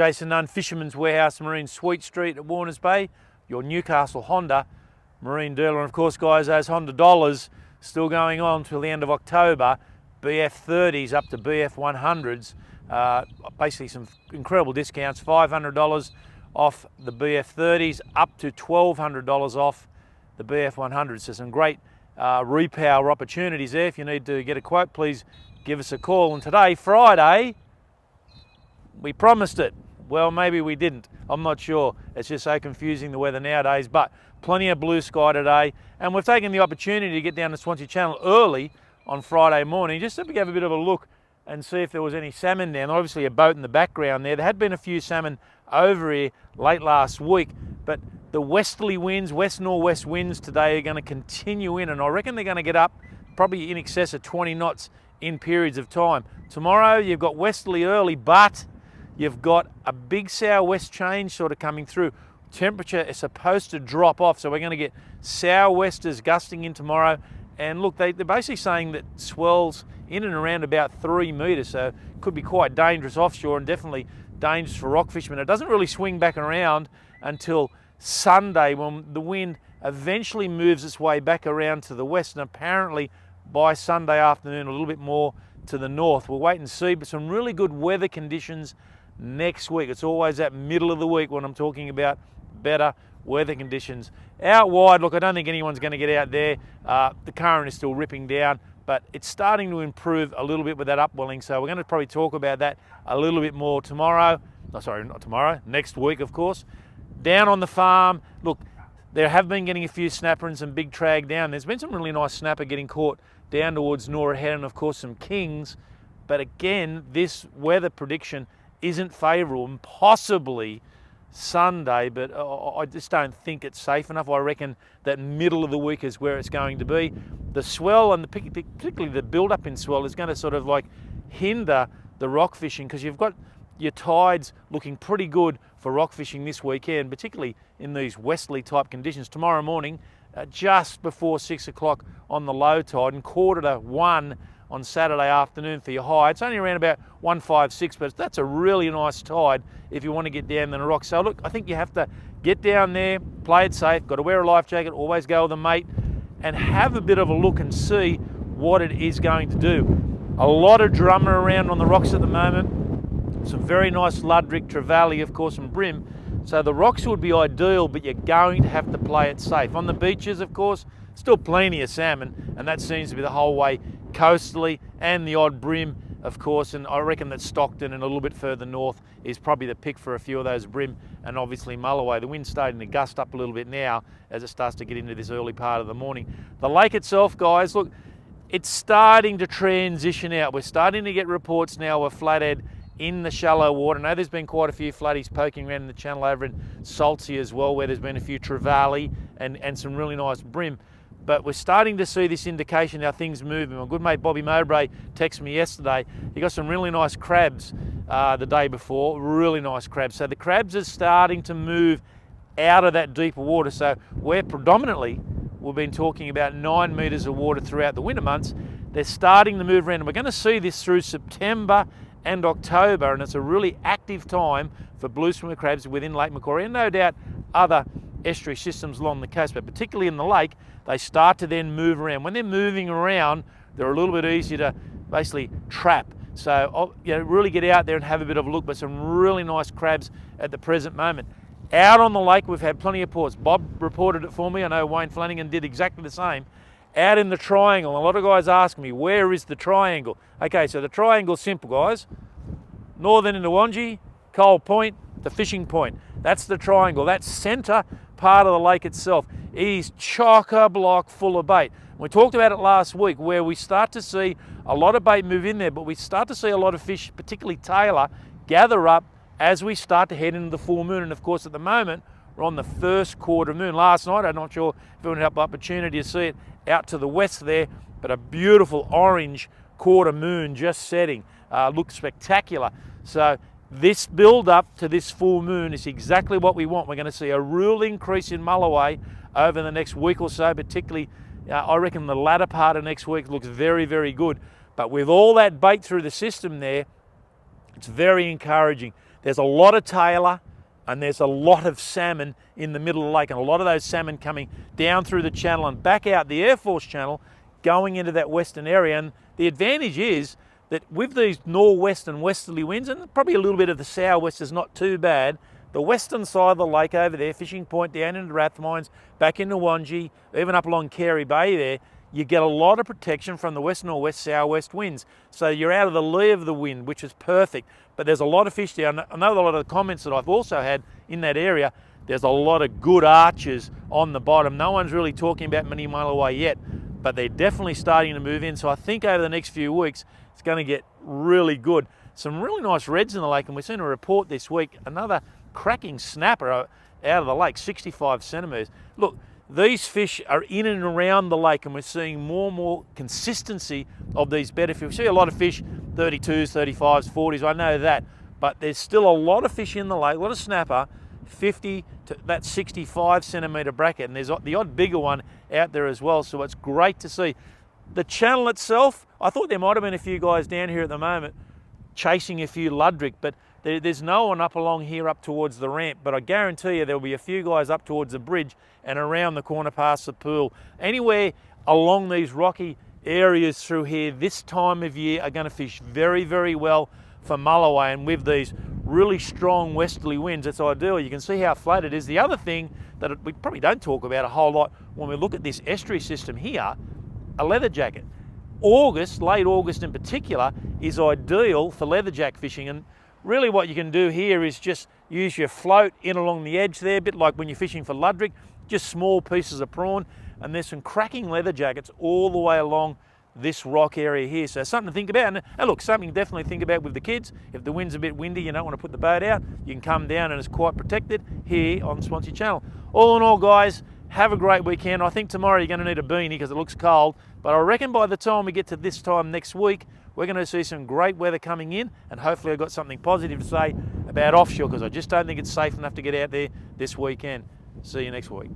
Jason Nunn, Fisherman's Warehouse Marine, Sweet Street at Warners Bay, your Newcastle Honda marine dealer. And of course, guys, those Honda dollars still going on till the end of October. BF30s up to BF100s. Basically some incredible discounts. $500 off the BF30s, up to $1,200 off the BF100s. So some great repower opportunities there. If you need to get a quote, please give us a call. And today, Friday, we promised it. Well, maybe we didn't. I'm not sure. It's just so confusing, the weather nowadays, but plenty of blue sky today. And we've taken the opportunity to get down to Swansea Channel early on Friday morning, just to have a bit of a look and see if there was any salmon down. Obviously a boat in the background there. There had been a few salmon over here late last week, but the westerly winds, west-northwest winds today are going to continue in, and I reckon they're going to get up probably in excess of 20 knots in periods of time. Tomorrow you've got westerly early, but you've got a big southwest change sort of coming through. Temperature is supposed to drop off, so we're going to get southwesters gusting in tomorrow. And look, they're basically saying that swells in and around about 3 metres, so it could be quite dangerous offshore and definitely dangerous for rock fishermen. It doesn't really swing back around until Sunday, when the wind eventually moves its way back around to the west, and apparently by Sunday afternoon a little bit more to the north. We'll wait and see, but some really good weather conditions next week. It's always that middle of the week when I'm talking about better weather conditions. Out wide, look, I don't think anyone's going to get out there. The current is still ripping down, but it's starting to improve a little bit with that upwelling, so we're going to probably talk about that a little bit more tomorrow. Oh, sorry, not tomorrow, next week, of course. Down on the farm, look, there have been getting a few snapper and some big trag down. There's been some really nice snapper getting caught down towards Nora Head, and of course some kings, but again, this weather prediction isn't favourable, and possibly Sunday, but I just don't think it's safe enough. I reckon that middle of the week is where it's going to be. The swell, and particularly the build-up in swell, is going to sort of like hinder the rock fishing, because you've got your tides looking pretty good for rock fishing this weekend, particularly in these westerly type conditions. Tomorrow morning, just before 6 o'clock on the low tide, and 1:45 on Saturday afternoon for your high. It's only around about 156, but that's a really nice tide if you want to get down in the rock. So look, I think you have to get down there, play it safe, got to wear a life jacket, always go with a mate, and have a bit of a look and see what it is going to do. A lot of drummer around on the rocks at the moment. Some very nice Ludwig, Trevally, of course, and Brim. So the rocks would be ideal, but you're going to have to play it safe. On the beaches, of course, still plenty of salmon, and that seems to be the whole way coastally, and the odd brim, of course, and I reckon that Stockton and a little bit further north is probably the pick for a few of those brim, and obviously Mulloway. The wind's starting to gust up a little bit now as it starts to get into this early part of the morning. The lake itself, guys, look, it's starting to transition out. We're starting to get reports now of flathead in the shallow water. I know there's been quite a few flatties poking around in the channel over in Swansea as well, where there's been a few trevally and some really nice brim. But we're starting to see this indication how things move. My good mate Bobby Mowbray texted me yesterday. He got some really nice crabs the day before, really nice crabs. So the crabs are starting to move out of that deeper water. So we've been talking about 9 metres of water throughout the winter months. They're starting to move around. And we're going to see this through September and October, and it's a really active time for blue swimmer crabs within Lake Macquarie, and no doubt other estuary systems along the coast, but particularly in the lake, they start to then move around. When they're moving around, they're a little bit easier to basically trap. So really get out there and have a bit of a look, but some really nice crabs at the present moment. Out on the lake, we've had plenty of reports. Bob reported it for me. I know Wayne Flanagan did exactly the same. Out in the triangle, a lot of guys ask me, where is the triangle? Okay, so the triangle's simple, guys. Northern Nnawanji, Cole Point, the fishing point. That's the triangle. That centre part of the lake itself is chock-a-block full of bait. We talked about it last week, where we start to see a lot of bait move in there, but we start to see a lot of fish, particularly tailor, gather up as we start to head into the full moon. And of course, at the moment, we're on the first quarter moon. Last night, I'm not sure if anyone had the opportunity to see it out to the west there, but a beautiful orange quarter moon just setting. Looks spectacular. So this build up to this full moon is exactly what we want. We're going to see a real increase in Mulloway over the next week or so, particularly I reckon the latter part of next week looks very, very good. But with all that bait through the system there, it's very encouraging. There's a lot of tailor and there's a lot of salmon in the middle of the lake, and a lot of those salmon coming down through the channel and back out the Air Force Channel going into that western area. And the advantage is that with these northwest and westerly winds, and probably a little bit of the southwest is not too bad, the western side of the lake over there, Fishing Point down into Rathmines, back into Swansea, even up along Carey Bay there, you get a lot of protection from the west, northwest, southwest winds. So you're out of the lee of the wind, which is perfect. But there's a lot of fish there. I know a lot of the comments that I've also had in that area, there's a lot of good arches on the bottom. No one's really talking about Mini Mulloway yet, but they're definitely starting to move in. So I think over the next few weeks, it's going to get really good. Some really nice reds in the lake, and we've seen a report this week, another cracking snapper out of the lake, 65 centimetres. Look, these fish are in and around the lake, and we're seeing more and more consistency of these better fish. We see a lot of fish, 32s, 35s, 40s, I know that, but there's still a lot of fish in the lake, a lot of snapper, 50 to that 65 centimetre bracket, and there's the odd bigger one out there as well, so it's great to see. The channel itself, I thought there might have been a few guys down here at the moment chasing a few luderick, but there's no one up along here up towards the ramp, but I guarantee you there'll be a few guys up towards the bridge and around the corner past the pool. Anywhere along these rocky areas through here this time of year are going to fish very, very well for mulloway, and with these really strong westerly winds, it's ideal. You can see how flat it is. The other thing that we probably don't talk about a whole lot when we look at this estuary system here, a leather jacket. August, late August in particular, is ideal for leatherjack fishing, and really what you can do here is just use your float in along the edge there, a bit like when you're fishing for luderick, just small pieces of prawn, and there's some cracking leather jackets all the way along this rock area here. So something to think about, and look, something to definitely think about with the kids. If the wind's a bit windy, you don't want to put the boat out, you can come down and it's quite protected here on Swansea Channel. All in all, guys, have a great weekend. I think tomorrow you're going to need a beanie because it looks cold, but I reckon by the time we get to this time next week, we're going to see some great weather coming in, and hopefully I've got something positive to say about offshore, because I just don't think it's safe enough to get out there this weekend. See you next week.